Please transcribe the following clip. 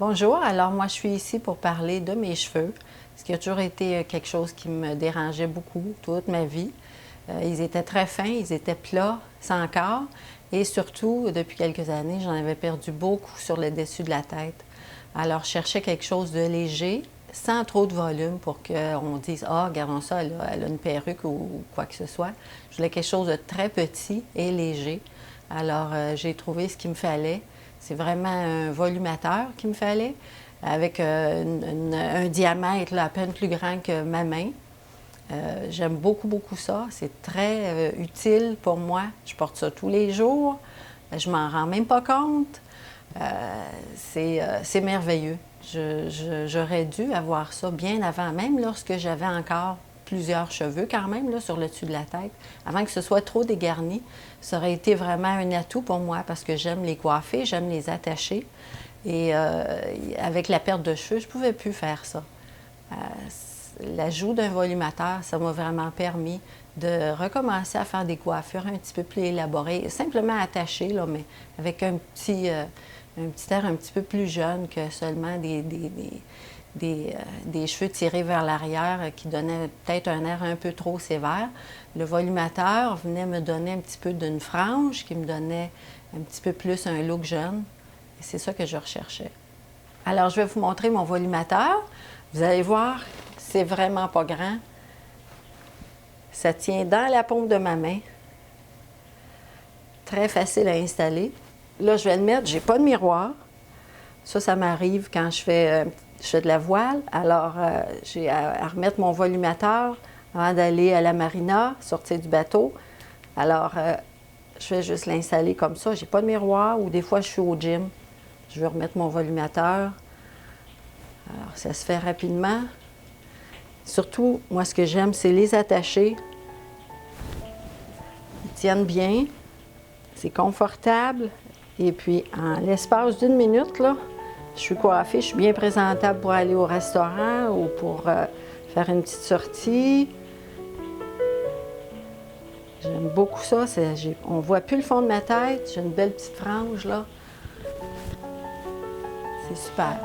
Bonjour, alors moi je suis ici pour parler de mes cheveux, ce qui a toujours été quelque chose qui me dérangeait beaucoup toute ma vie. Ils étaient très fins, ils étaient plats, sans corps, et surtout, depuis quelques années, j'en avais perdu beaucoup sur le dessus de la tête. Alors je cherchais quelque chose de léger, sans trop de volume pour qu'on dise « Ah, regardons ça, elle a une perruque ou quoi que ce soit ». Je voulais quelque chose de très petit et léger. Alors j'ai trouvé ce qu'il me fallait. C'est vraiment un volumateur qu'il me fallait, avec un diamètre là, à peine plus grand que ma main. J'aime beaucoup, beaucoup ça. C'est très utile pour moi. Je porte ça tous les jours. Je m'en rends même pas compte. C'est merveilleux. J'aurais dû avoir ça bien avant, même lorsque j'avais encore plusieurs cheveux quand même là, sur le dessus de la tête. Avant que ce soit trop dégarni, ça aurait été vraiment un atout pour moi parce que j'aime les coiffer, j'aime les attacher. Et avec la perte de cheveux, je ne pouvais plus faire ça. L'ajout d'un volumateur, ça m'a vraiment permis de recommencer à faire des coiffures un petit peu plus élaborées, simplement attachées, là, mais avec un petit air un petit peu plus jeune que seulement des cheveux tirés vers l'arrière qui donnaient peut-être un air un peu trop sévère. Le volumateur venait me donner un petit peu d'une frange qui me donnait un petit peu plus un look jeune. Et c'est ça que je recherchais. Alors, je vais vous montrer mon volumateur. Vous allez voir, c'est vraiment pas grand. Ça tient dans la paume de ma main. Très facile à installer. Là, je vais le mettre, j'ai pas de miroir. Ça m'arrive quand je fais de la voile. Alors, j'ai à remettre mon volumateur avant d'aller à la marina, sortir du bateau. Alors, je vais juste l'installer comme ça. J'ai pas de miroir ou des fois, je suis au gym. Je vais remettre mon volumateur. Alors, ça se fait rapidement. Surtout, moi, ce que j'aime, c'est les attacher. Ils tiennent bien. C'est confortable. Et puis, en l'espace d'une minute, là, je suis coiffée, je suis bien présentable pour aller au restaurant ou pour faire une petite sortie. J'aime beaucoup ça. On ne voit plus le fond de ma tête. J'ai une belle petite frange, là. C'est super.